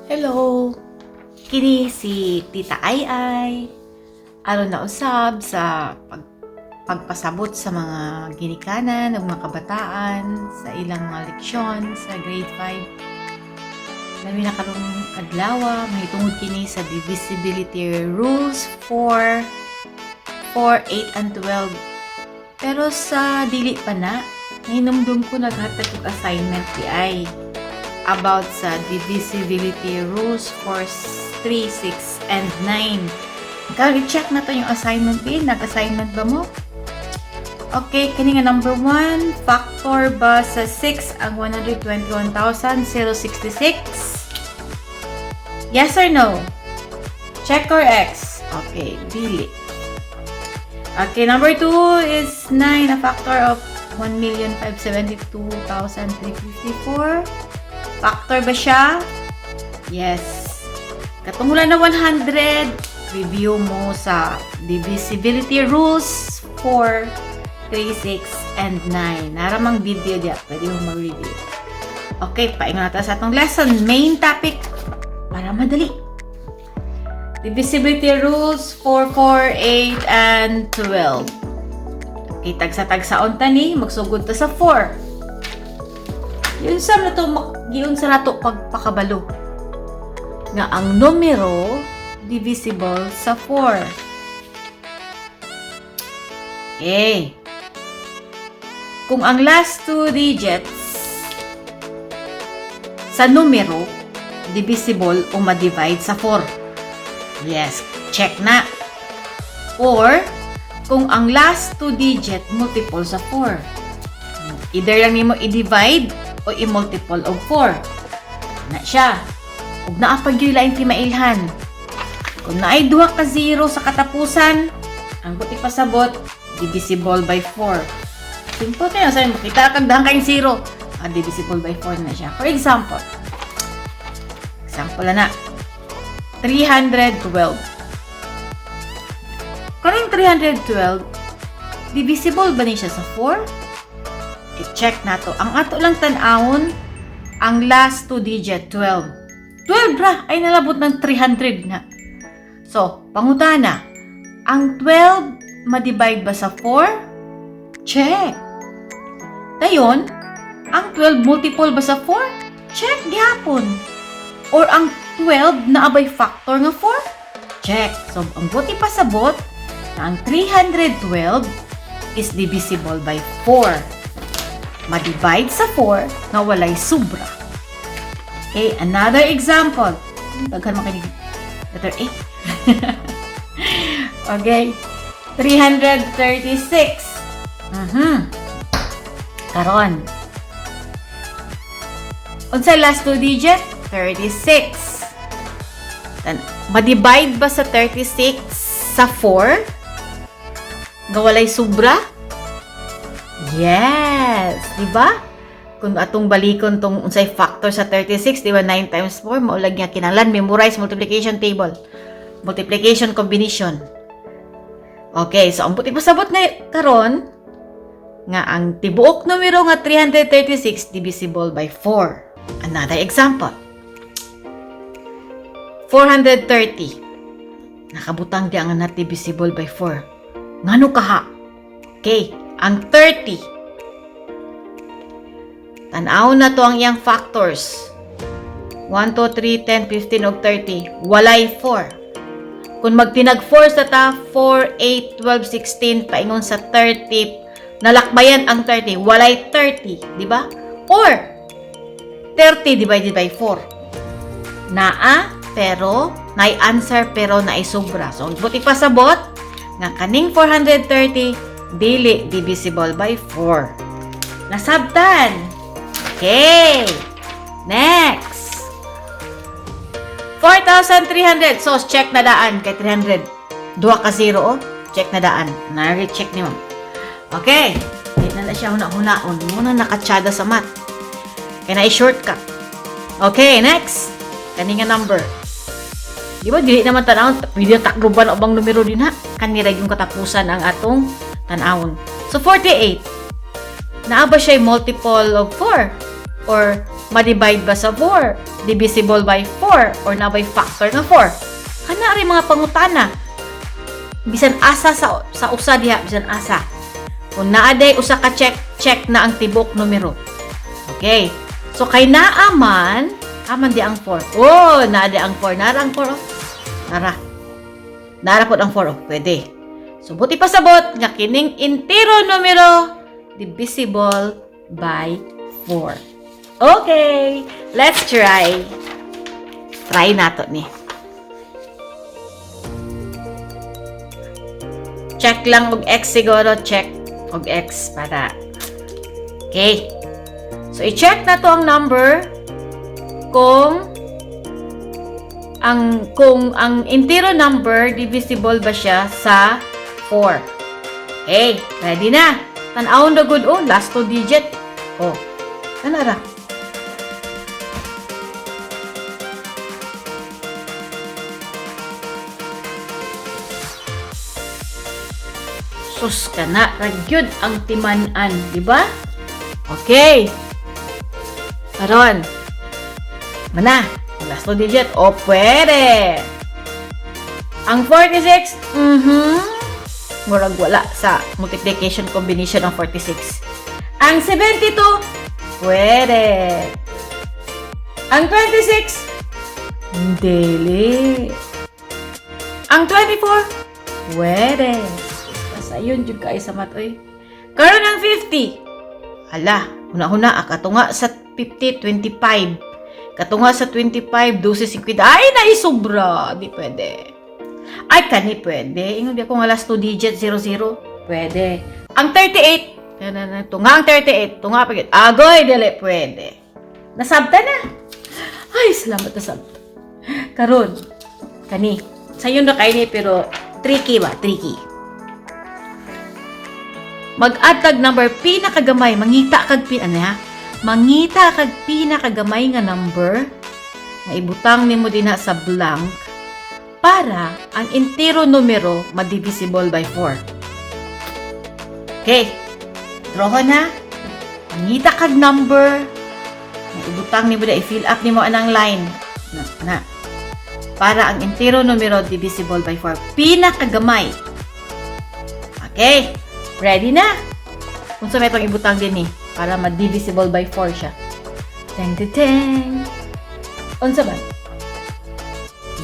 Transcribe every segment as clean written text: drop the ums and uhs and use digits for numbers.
Hello! Kini si Tita Ay. Aron na usab sa pagpasabot sa mga ginikanan ng mga kabataan sa ilang mga leksyon sa grade 5. Lami na karong adlaw, mahitungod kini sa divisibility rules for 4, 8, and 12. Pero sa dili pa na, hinumdum ko naghatag og assignment di ay about sa divisibility rules for 3, 6, and 9. Kaya i-check na to yung assignment din. Nag-assignment ba mo? Okay, kani nga number 1, factor ba sa 6 ang 121,066? Yes or no? Check or X? Okay, dili. Okay, number 2 is 9, a factor of 1,572,354. Factor ba siya? Yes. Katungkulan na 100, review mo sa divisibility rules for 3, 6, and 9. Naramang video diya. Pwede mo mag-review. Okay, paingon natin sa atong lesson. Main topic. Para madali. Divisibility rules for 4, 8, and 12. Okay, tagsa-tagsaon ta ni. Magsugod ta sa 4. Yun sa na to, giun sa nato pagpakabalo. Nga ang numero divisible sa 4. Okay. Kung ang last 2 digits sa numero divisible o ma-divide sa 4. Yes, check na. Or kung ang last 2 digit multiple sa 4. Either lang nimo i-divide o i-multiple of 4. Na siya. Ug naa pag yung lain ti mailhan. Kung naay 2 ka 0 sa katapusan, ang kuti pasabot, divisible by 4. Simple kayo. Sabi mo, kita kag dahang kayong 0. Divisible by 4 na siya. For example na 312. Kung yung 312, divisible ba niya siya sa 4? I-check na to. Ang ato lang tanawon, ang last 2 digit, 12. 12 ra, ay nalabot ng 300 na. So, pangutana, ang 12 ma-divide ba sa 4? Check. Dayon, ang 12 multiple ba sa 4? Check gyapon. Or ang 12 na abay factor nga 4? Check. So, ang buti pasabot na ang 312 is divisible by 4. Ma-divide sa 4 na walay sobra. Okay, another example. Daghan makinig. Letter A. Okay. 336. Karon. Unsay last 2 digit? 36. Ma-divide ba sa 36 sa 4? Nga walay sobra? Yes! Diba? Kung atong balikon tong unsay factor sa 36, diba 9 times 4, maulag niya kinahanglan memorize multiplication table. Multiplication combination. Okay, so ang puti pasabot na karon nga ang tibuok numero nga 336 divisible by 4. Another example. 430. Nakabutang di ang not divisible by 4. Ngano kaha? Okay, ang 30. Tanaw na to ang iyang factors. 1, 2, 3, 10, 15, ug 30. Walay 4. Kung magtinag 4 sa ta, 4, 8, 12, 16, paingon sa 30, nalakbayan ang 30. Walay 30, di ba? Or, 30 divided by 4. Naa, pero, naay answer, pero naay sobra. So, buti pasabot, nga kaning 430, dili divisible by 4. Nasabtan. Okay. Next. 4,300. So, check na daan kay 300. 2 ka 0, oh. Check na daan. Na-recheck ni ma'am. Okay. Hindi na siya huna-hunaon. Muna nakatsada sa mat. Kaya na-shortcut. Okay, next. Kaninga number. Di ba, dili naman tanawon. Pwede takruban o bang numero din ha. Kanira yung katapusan ang atong tanawon. So, 48. Naaba siya multiple of 4. Or Ma-divide ba sa 4? Divisible by 4 or na by factor nga 4? Kana rin mga pangutana. Bisan asa sa usa diha, bisan asa. Kung naa day usa ka check na ang tibok numero. Okay. So kay aman di ang 4. Oh, naa di ang 4. Nara ang 4 oh. Nara po ang 4 oh. Pwede. So buti pasabot nga kining entero numero divisible by 4. Okay, let's try. Try nato ni. Check lang og x siguro, check og x para. Okay. So i-check na to ang number kung ang entero number divisible ba siya sa 4. Okay, ready na. Tan-awon na good oh, last 2 digit. Oh. Ano ra? Sus ka na, ragyod ang timanan, di ba? Okay. Karon. Mana? Last 2 digit. O, pwede. Ang 46, murag wala sa multiplication combination ng 46. Ang 72, pwede. Ang 26, dili. Ang 24, pwede. Ayun jud kay sa matoy. Karon ang 50. Hala, una-una katunga sa 50 25. Katunga sa 25 12 50. Ay naisobra, di pwede. Ay kani pwede. Ingon di ako nga last 2 digit 00. Pwede. Ang 38. Tunga ang 38. Tunga pagit. Agoy dili pwede. Nasabta na. Ay salamat na sabta. Karon kani. Sayon na kay ni pero tricky ba? Tricky. Mag-add kag number pinakagamay, mangita kag mangita kag pinakagamay nga number nga ibutang nimo dinha sa blank para ang entero numero ma-divisible by 4. Okay. Draw na. Mangita kag number nga ibutang nimo da i-fill up nimo anang line. Na. Para ang entero numero divisible by 4. Pinakagamay. Okay. Ready na? Kung sa may pang-ibutang din para ma-divisible by 4 siya. Teng, teng, teng. Unsa ba?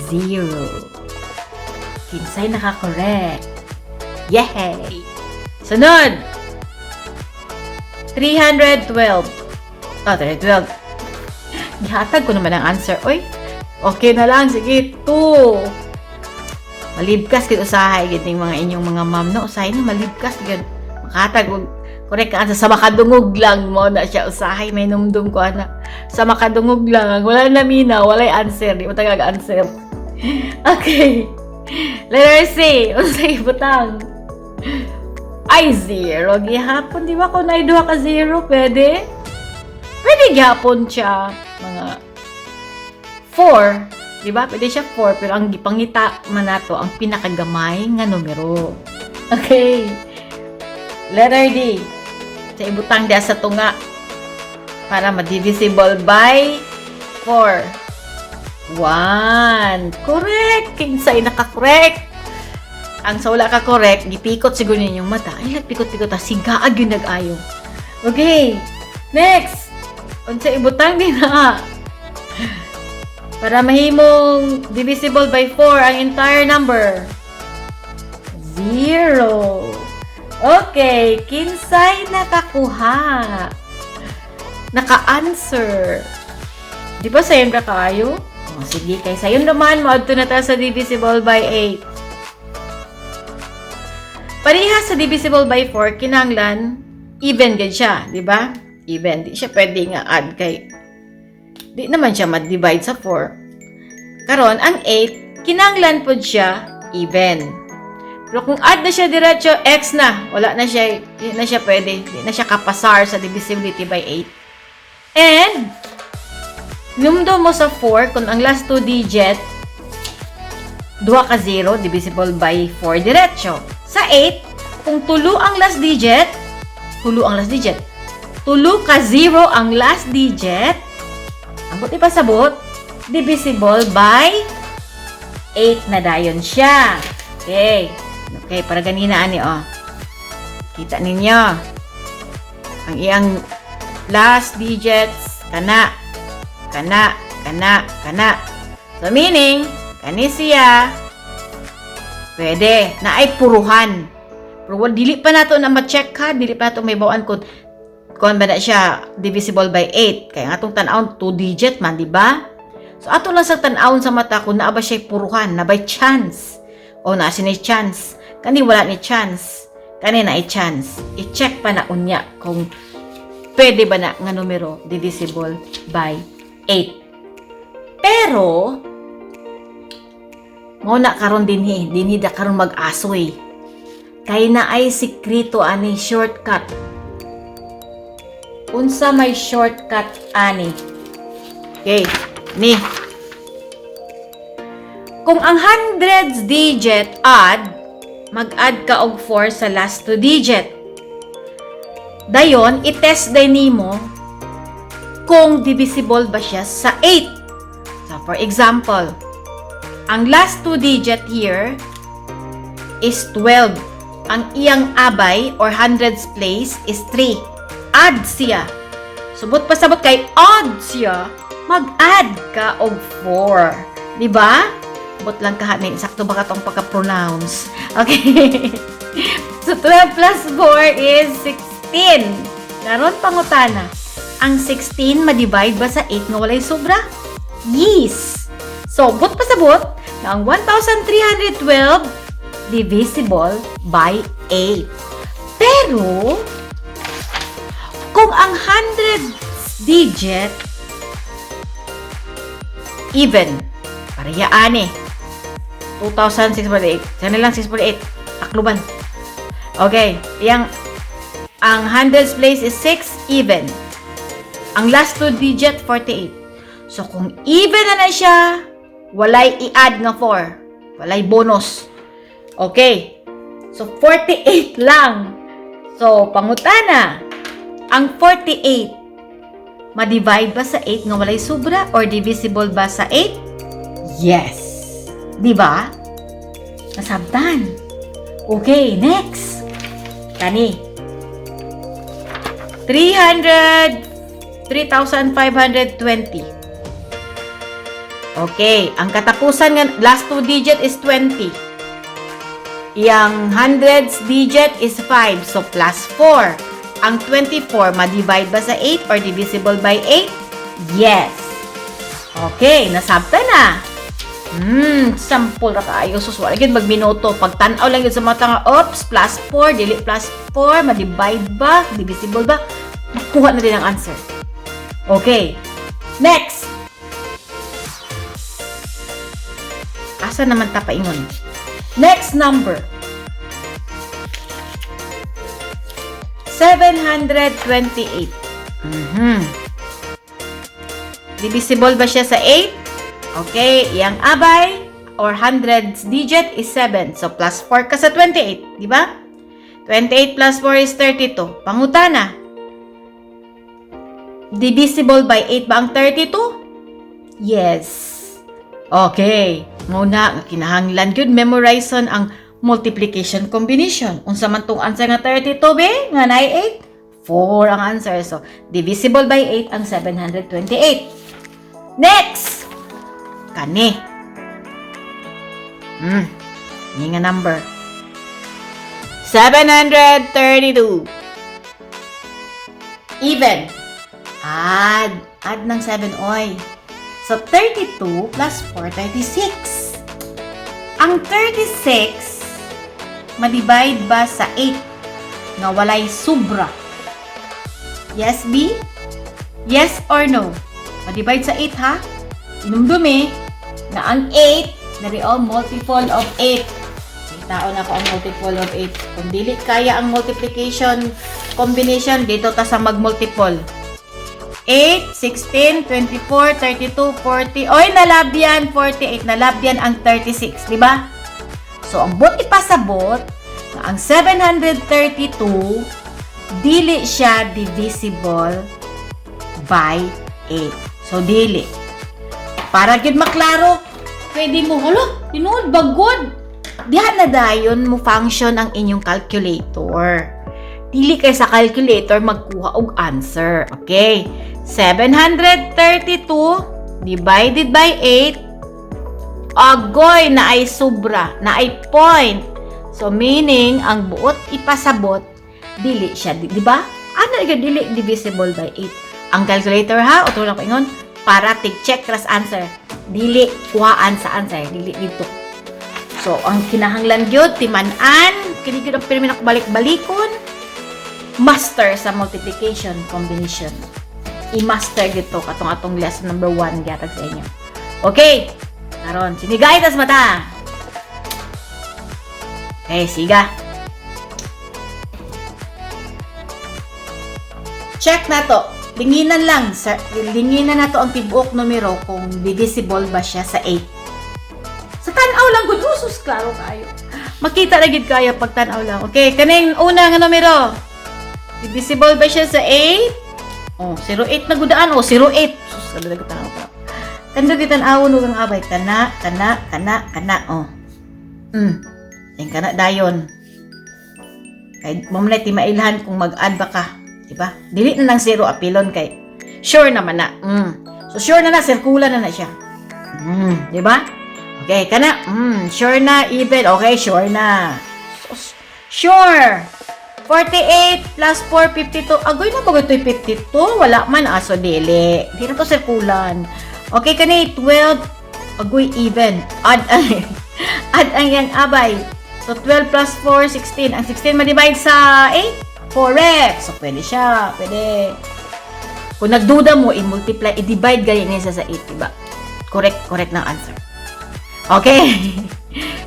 0. Kinsay naka-correct. Yay! Sunod! 312. 312. Gihatag ko naman ang answer. Oy, okay na lang. Sige, 2. Malibkas gid usahay gid ning mga inyong mga ma'am no, usahay na malibkas gid. Makatag og correct ka sa makadungog lang mo na siya usahay may numdum ko ana. Sa makadungog lang, wala na mina, walay answer, di mo tagag answer. Okay. Letter C, unsay butang? Ay 0 gihapon di ba ko nay duha ka 0 pwede? Pwede gihapon siya mga 4. Diba? Pwede siya 4, pero ang gipangita man nato ang pinakagamay nga numero. Okay. Letter D. Sa ibutang dia sa tunga para ma-divisible by 4. 1. Correct! Kinsay naka-correct. Ang sa wala ka correct, gipikot siguro ninyong mata. Ay, nagpikot-pikot ta. Sigaag yung nag-ayo. Okay. Next. Unsa ibutang din na. Para mahimong divisible by 4 ang entire number. 0. Okay, kinsay nakakuha? Naka-answer. Di ba sayon ka kayo? O, sige, kay sayon naman, maadto na ta sa divisible by 8. Parehas sa divisible by 4, kinahanglan, even gid siya, di ba? Even, di siya pwede nga add kay di naman siya ma-divide sa 4. Karon ang 8, kinahanglan pod siya even. Pero kung add na siya diretso, x na. Wala na siya, di na siya pwede. Di na siya kapasar sa divisibility by 8. And, numdo mo sa 4, kung ang last 2 digit, 2 ka 0, divisible by 4 diretso. Sa 8, kung tulo ang last digit, tulo ka 0 ang last digit, buti pa sabot, divisible by 8 na dayon siya. Okay. Okay, para ganina ani oh. Kita ninyo. Ang iyang last digits kana. So meaning, kani siya pwede na ay puruhan. Pero dili pa nato na ma-check ha, dili pa nato may bawaan kung ba na siya divisible by 8. Kaya nga itong tanawon 2 digit man, di ba? So ato lang sa tanawon sa mata kung naa ba siya puruhan, na by chance. O na sinay chance. Kani wala ni chance. Kani na ay chance. I-check pa na unya kung pwede ba na nga numero divisible by 8. Pero muna karon dinhi da karon mag-asoy. Kay na ay sikreto ani shortcut. Unsa may shortcut ani? Okay, ni. Kung ang hundreds digit add, mag-add ka og 4 sa last 2 digit. Dayon, i-test din nimo kung divisible ba siya sa 8. So, for example, ang last 2 digit here is 12. Ang iyang abay or hundreds place is 3. Add siya. Subot pa sabot kay odd siya, mag-add ka og 4. Diba? Bot lang ka ni sakto ba katong pagka-pronounce. Okay. So 12 plus 4 is 16. Karon pangutana. Ang 16 ma-divide ba sa 8 nga walay sobra? Yes. So bot pa sabot na ang 1312 divisible by 8. Pero kung ang 100 digit even, parehaan eh. 2,648. Sana lang 648. Takluban. Okay. Ang hundreds place is 6 even. Ang last 2 digit, 48. So, kung even na siya, walay i-add nga 4. Walay bonus. Okay. So, 48 lang. So, pangutana. Ang 48, ma-divide ba sa 8 nga walay sobra or divisible ba sa 8? Yes. Diba? Nasabtan. Okay, next. Kani. 3,520. Okay, ang katapusan nga last 2 digit is 20. Yang hundreds digit is 5, so plus 4. Ang 24, ma-divide ba sa 8 or divisible by 8? Yes. Okay, nasabta na. Sample ra kaayo. Suswara gid magminuto. Pagtan-aw lang gid sa mata nga, oops, plus 4, dili plus 4, ma-divide ba, divisible ba? Makuha na din ang answer. Okay. Next. Asa naman ta paingon? Next number. 728. Divisible ba siya sa 8? Okay, yang abay or hundreds digit is 7. So, plus 4 ka sa 28. Di ba? 28 plus 4 is 32. Pangutana. Divisible by 8 ba ang 32? Yes. Okay. Muna, kinahanglan yun, memorization ang multiplication combination. Unsa man tong answer nga 32 be? Nga na 8? 4 ang answer. So, divisible by 8 ang 728. Next! Kani. Ini nga number. 732. Even. Add ng 7, oy. So, 32 plus 4, 36. Ang 36, ma-divide ba sa 8 nga walay sobra? Yes, B? Yes or no? Ma-divide sa 8, ha? Inumdumi na ang 8 na real multiple of 8. Taon ako ang multiple of 8. Kung dili kaya ang multiplication combination, dito ta sa mag-multiple. 8, 16, 24, 32, 40. Oy, nalabyan 48. Nalabyan ang 36, di ba? So, ang buti pa sa bot, na ang 732, dili siya divisible by 8. So, dili. Para gyud maklaro, pwede mo, hala, tinuod, bagod. Diha na dayon mo function ang inyong calculator. Dili kay sa calculator magkuha og answer. Okay? 732 divided by 8. Agoy na ay sobra, na ay point. So, meaning, ang buot ipasabot, dili siya. Di ba? Ano yung dili divisible by 8? Ang calculator ha, o tulad ko ingon, para tig-check ras answer. Dili kuhaan sa answer. Dili dito. So, ang kinahanglan yun, timan-an, kinigid ang pirmin ako balik-balikon, master sa multiplication combination. I-master dito katong atong lesson number 1 gatag sa inyo. Okay. Karon, sinigay tas mata. Okay, siga. Check na to. Linginan lang. Linginan na to ang tibuok numero kung divisible ba siya sa 8. Sa tanaw lang, good. Usus, klaro kayo. Makita na gid kayo pag tanaw lang. Okay, kaning una nga numero. Divisible ba siya sa 8? Oh, 08 na gudaan. Oh, 08. Sus, kalalag tanaw ka. Kanda kita awon ug ang abay. Kana. Oh. Yung kana dayon. Kay mamlay ti mailhan kung mag-add ba ka. Diba? Dili na ng 0 apilon kay sure naman na. So sure na sirkulan na siya. Diba? Okay, kana. Sure na even. Okay, sure na. Sure. 48 plus 4, 52. Agoy na ba ito 52? Wala man aso dili. Di na to sirkulan. Okay, kani 12. Agoy even. Add ang yang abay. So 12 plus 4, 16. Ang 16 ma-divide sa 8. Correct. So, pwede siya. Pwede. Kung nagduda mo, i-multiply, i-divide ganyan niya sa 8, diba? Correct na answer. Okay.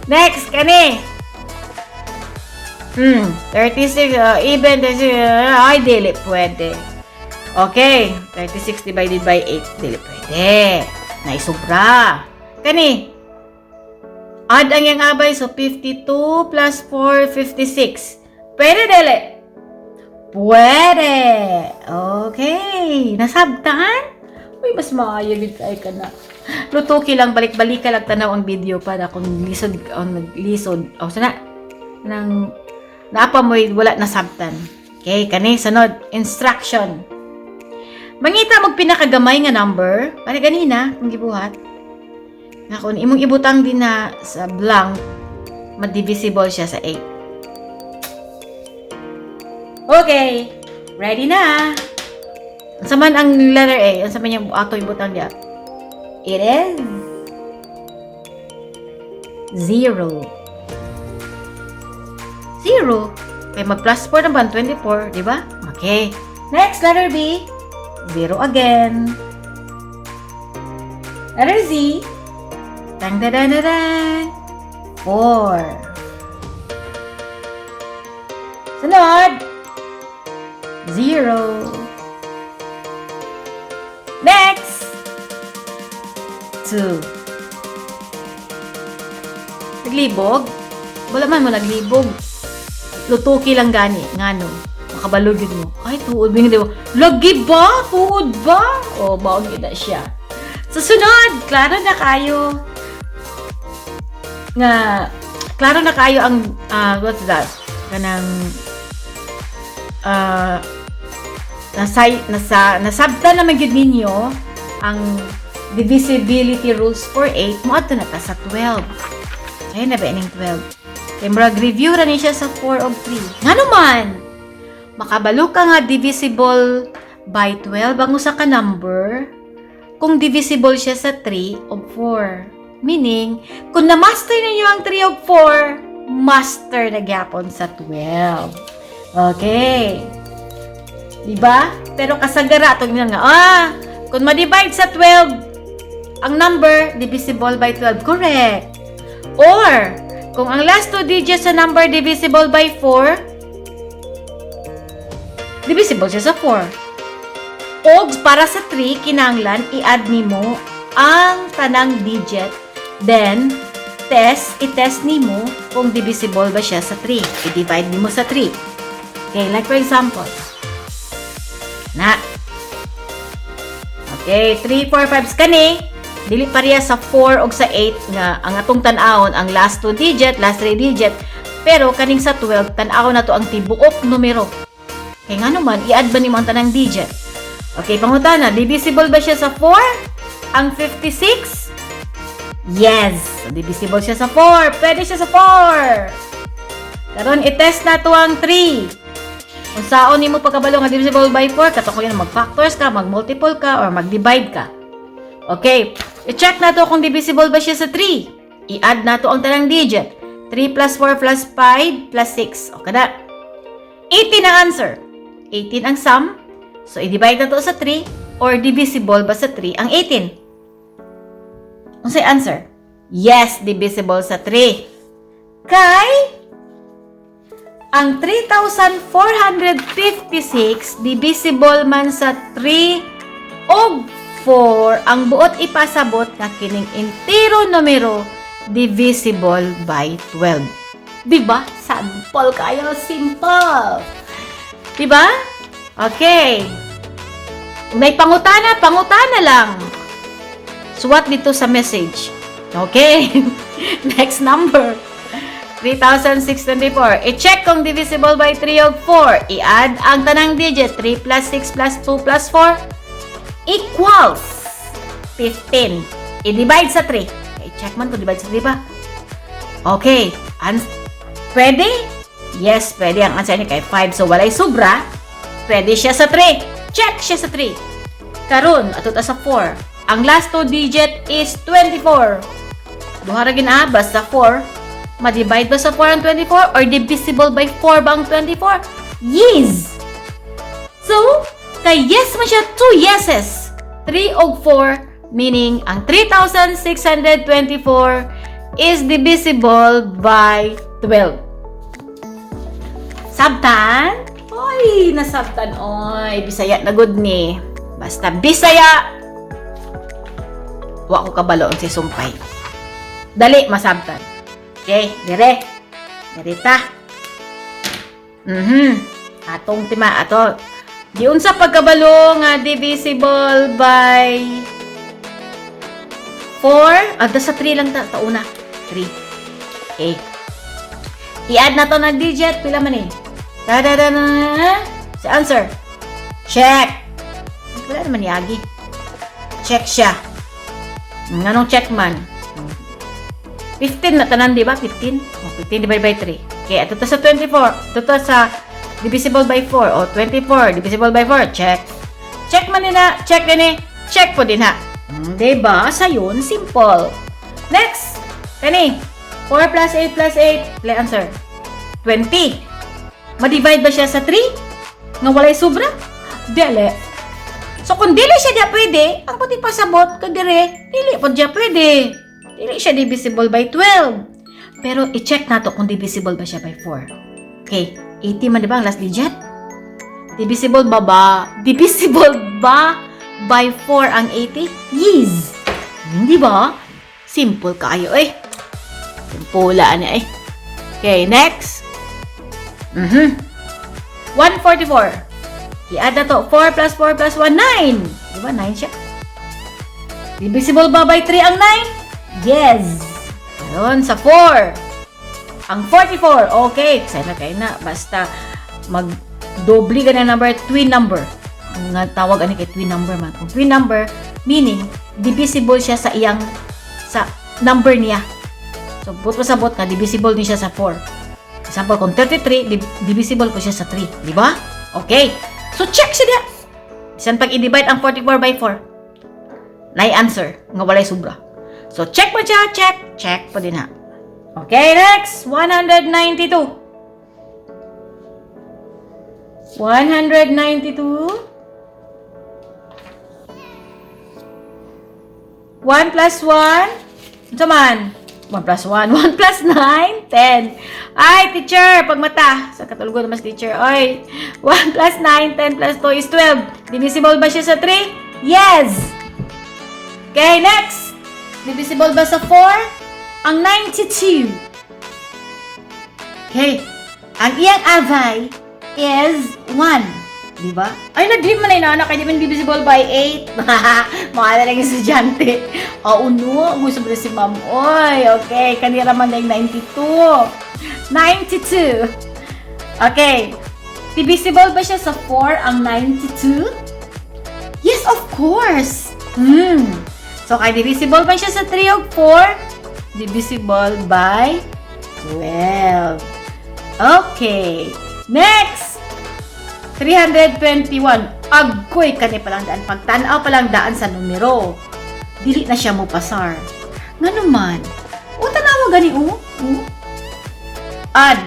Next, kani. 36, even, ay, dili, pwede. Okay. 36 divided by 8, dili, pwede. Naisubra. Kani. Add ang yung abay, so 52 plus 4, 56. Pwede, dili. Pwede. Okay. Nasabtaan? Uy, mas maayagid ka na. Lutuki lang, balik-balik ka lang tanaw ang video para kung lisod, naglisod. O, sana, naapa mo, wala nasabtan. Okay, kani, sunod. Instruction. Mangita mag pinakagamay nga number, para ganina, kung gibuhat. Nga kung imong ibutang din na sa blank, madivisible siya sa 8. Okay. Ready na. Unsa man ang letter A? Unsa man yung ato ibutang diya? It is 0. 0. Kaya mag-plus 4 naman, 24. Diba? Okay. Next, letter B. 0 again. Letter Z. Dang-da-da-da-dang. 4. Sunod. 0. Next. 2. Naglibog? Wala man mo naglibog. Lutuki lang gani. Ngano? Makabalugid mo. Ay, tuod. Lagi ba? Tuod ba? O, baog na siya. Susunod. Klaro na kayo. Klaro na kayo ang, what's that? Kanang, nasabta naman yun ninyo ang divisibility rules for 8 mo ato na ta sa 12. Ayun na ba ining 12? Kaya mag-review ra ni siya sa 4 of 3. Nga naman, makabalo ka nga divisible by 12 ang usa ka number kung divisible siya sa 3 of 4. Meaning, kung na-master ninyo ang 3 of 4, master na gyapon sa 12. Okay. Diba? Pero kasagara, ito nga, kung ma-divide sa 12, ang number, divisible by 12. Correct. Or, kung ang last 2 digits sa number divisible by 4, divisible siya sa 4. O, para sa 3, kinanglan, i-add nimo ang tanang digit. Then, i-test nimo kung divisible ba siya sa 3. I-divide nimo sa 3. Okay, like for example. Na. Okay. Okay, 3, 4, 5 kani. Dili pareha sa 4 o sa 8 nga ang atong tan-awon ang last 2 digit, last 3 digit. Pero kaning sa 12, tan-awon na to ang tibuok numero. Kaya nga naman, i-add ba ni mo ang tanang digit? Okay, pangutana, divisible ba siya sa 4? Ang 56? Yes! Divisible siya sa 4. Pwede siya sa 4. Karon i-test na to ang 3. Kung saan ni mo pagkabalo nga divisible by 4, katong yan mag-factors ka, mag-multiple ka, or mag-divide ka. Okay, i-check na to kung divisible ba siya sa 3. I-add na to ang tanang digit. 3 plus 4 plus 5 plus 6. O kada. 18 ang answer. 18 ang sum. So, i-divide na to sa 3 or divisible ba sa 3 ang 18? Ano sa'y answer? Yes, divisible sa 3. Kay, ang 3,456 divisible man sa 3 og 4 ang buot ipasabot nga kining entero numero divisible by 12. Diba? Sample kayo. Simple. Diba? Okay. May pangutana lang. Suwat dito sa message. Okay. Next number. 3,624. I-check kung divisible by 3 og 4. I-add ang tanang digit. 3 plus 6 plus 2 plus 4 equals 15. I-divide sa 3. I-check man kung divide sa 3 ba? Okay. Pwede? Yes, pwede. Ang answer ni kay 5. So, walay sobra. Pwede siya sa 3. Check siya sa 3. Karon, ato ta sa 4. Ang last 2 digit is 24. Duhara gina basta 4. Ma-divide ba sa 4 ang 24? Or divisible by 4 ba ang 24? Yes! So, kay yes man siya 2 yeses. 3 og 4, meaning ang 3,624 is divisible by 12. Sabtan? Oy, nasabtan. Oy, Bisaya na good ni. Basta Bisaya. Wa ko kabaloon si sumpay. Dali, masabtan. Okay, dire. Dirita. Atong tima, ato. Di unsa pagkabalo nga divisible by 4. Sa 3 lang ta una. 3. Okay. I-add na to ng digit. Pila man eh. Si answer. Check. Wala naman yagi. Check siya. Anong check man? 15 na tanan, di ba? 15? 15 divided by 3. Okay, ito to sa 24. Ito to sa divisible by 4. O, 24. Divisible by 4. Check. Check man din na. Check din eh. Check po din ha. Diba? Sa yun, simple. Next. Kani. 4 plus 8 plus 8. Play answer. 20. Ma-divide ba siya sa 3? Nga walay sobra? Dili. So, kung dili siya diya pwede, ang puti pasabot, kadire, dili po diya pwede. Dili siya divisible by 12. Pero, i-check na to kung divisible ba siya by 4. Okay. 80 man diba ang last digit? Divisible ba by 4 ang 80? Yes! Hindi ba? Simple kayo eh. Simple na eh. Okay, next. 144. I-add na to. 4 plus 4 plus 1, 9. Diba? 9 siya. Divisible ba by 3 ang 9? Yes. Ayun, sa 4. Ang 44. Okay. Sana kayo na. Basta mag-doble ka ng number, twin number. Ang tawag ani kay twin number man. Kung twin number, meaning, divisible siya sa number niya. So, but pa sabot nga, divisible din siya sa 4. Example, kung 33, divisible ko siya sa 3. Di ba? Okay. So, check siya diya. Bisan pag i-divide ang 44 by 4, na-answer. Nga walay sobra. So, check mo siya. Check. Check po din ha. Okay, next. 192. 192. 1 plus 1. Ito man. 1 plus 1. 1 plus 9. 10. Ay, teacher. Pagmata. Sa katulugan naman si teacher. Oy. 1 plus 9. 10 plus 2 is 12. Divisible ba siya sa 3? Yes. Okay, next. Divisible ba sa 4? Ang 92. Okay. Ang iyang avay is 1. Diba? Ay, nag-dream man na anak, kaya di man divisible by 8. Mga na lang estudyante. Oo, no. Gusto mo na si ma'am. Oy, okay. Kanira man na yung 92. 92. Okay. Divisible ba siya sa 4 ang 92? Yes, of course. So, kaya divisible ba siya sa 3 o 4? Divisible by 12. Okay. Next. 321. Agkoy kani palang daan. Pagtanaw palang daan sa numero. Dili na siya mo pasar. Nga naman. O, tanawa gani o. Add.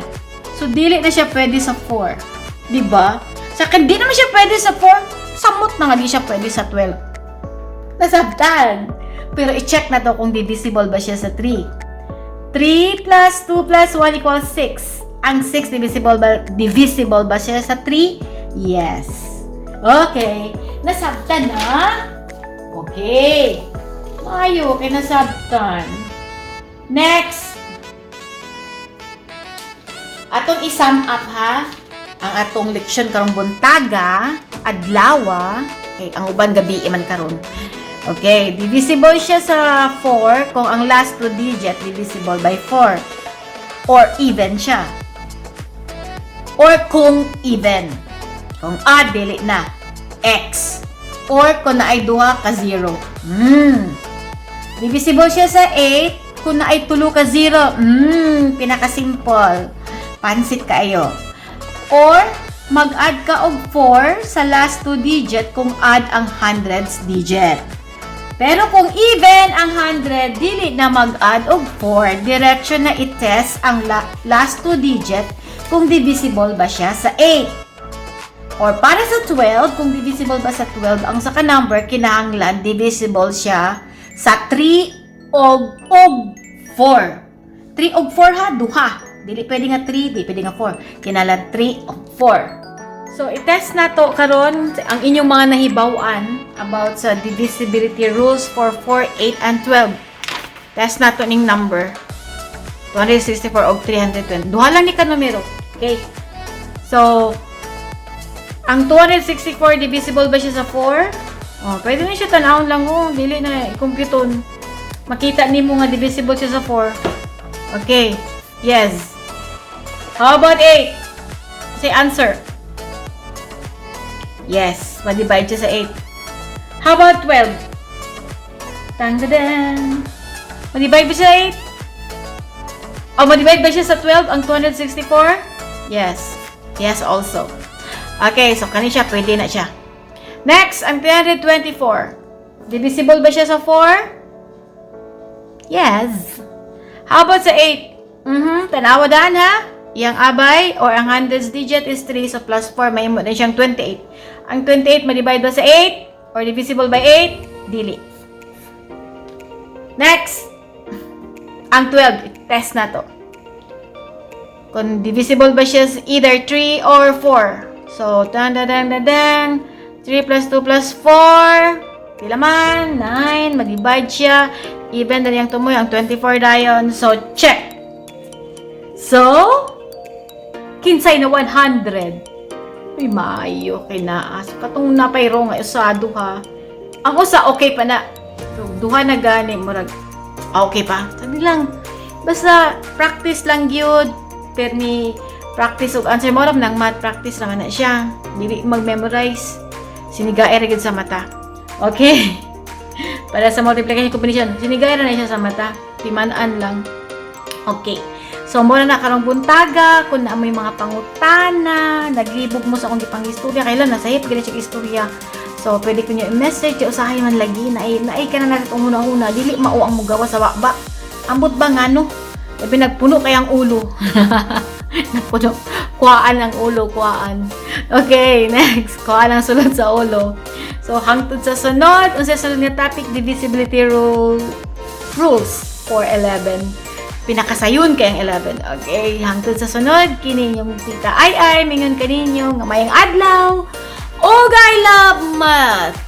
So, dili na siya pwede sa 4. Diba? Sa akin, di naman siya pwede sa 4. Samot na nga di siya pwede sa 12. Nasabtan. Pero i-check na to kung divisible ba siya sa 3. 3 plus 2 plus 1 equals 6. Ang 6 divisible ba siya sa 3? Yes. Okay. Nasabtan na? Okay. Mayo, kay nasabtan. Next. Atong i-sum up ha. Ang atong leksyon karong buntaga, adlawa, okay, ang uban gabi man karon. Okay, divisible siya sa 4 kung ang last 2 digit divisible by 4. Or even siya. Or kung even. Kung odd, dili na. X. Or kung naay duha ka 0. Divisible siya sa 8 kung naay tulo ka 0. Pinaka-simple. Pansit kayo. Or, mag-add ka og 4 sa last 2 digit kung add ang hundreds digit. Pero kung even ang 100, dili na mag-add og 4. Diretso na i-test ang last 2 digit kung divisible ba siya sa 8. Or para sa 12, kung divisible ba sa 12, ang saka number, kinahanglan, divisible siya sa 3 og 4. 3 og 4 ha, duha. Dili pwede nga 3, dili pwede nga 4. Kinahanglan 3 og 4. So, i-test na to karon ang inyong mga nahibawan about sa divisibility rules for 4, 8, and 12. Test na to ning number. 264 og 320. Duha lang ni ka numero. Okay? So, ang 264 divisible ba siya sa 4? Oh, pwede na siya tanawon lang dili na i-computeon. Makita nimo nga divisible siya sa 4. Okay. Yes. How about 8? Say answer. Yes, ma-divide siya sa 8. How about 12? Tang-da-dan. Ma-divide ba siya sa 8? Oh, ma-divide ba siya sa 12 ang 264? Yes. Yes also. Okay, so kani siya, pwede na siya. Next, ang 324. Divisible ba siya sa 4? Yes. How about sa 8? Tanawa daan ha? Yang abay or ang hundreds digit is 3, so plus 4, may mo din siyang 28. Ang 28, ma-divide ba sa 8? Or divisible by 8? Dili. Next, ang 12, test na to. Kung divisible ba siya either 3 or 4. So, 3 plus 2 plus 4. Pila man? 9. Mag-divide siya. Even na niyang tumoy ang 24 dayon. So, check. So, kinsay na 100. Uy, maayo kinaas. Katong napayro nga usado ha. Ang usa, okay pa na. So, duha na gani. Murag, okay pa. Sabi lang, basta practice lang yun. Permi practice og answer mo ng math practice lang na siya. Dili mag-memorize. Sinigay ra gid sa mata. Okay. Para sa multiplication combination, sinigay ra na siya sa mata. Timan-an lang. Okay. So mo na karong buntaga kun na may mga pangutana, naglibog mo sa akong gipang istorya kailan nasahip gid siya istorya. So pwede ko niyo i-message usahay man lagi na ay ka na natin una-una dili mao ang mugawa sa wakba. Ambot ba ngano? Sabi nagpuno kayang ulo. Nagpuno. Kuhaan ang ulo, kuhaan. Okay, next. Kuhaan ang sulod sa ulo. So, hangtod sa sunod. Unsa sunod nga topic, divisibility rules for 11. Pinakasayon kayang 11. Okay, hangtod sa sunod. Kini yung tita ay, mingon kaninyo, nga mayang adlaw. Og I love math!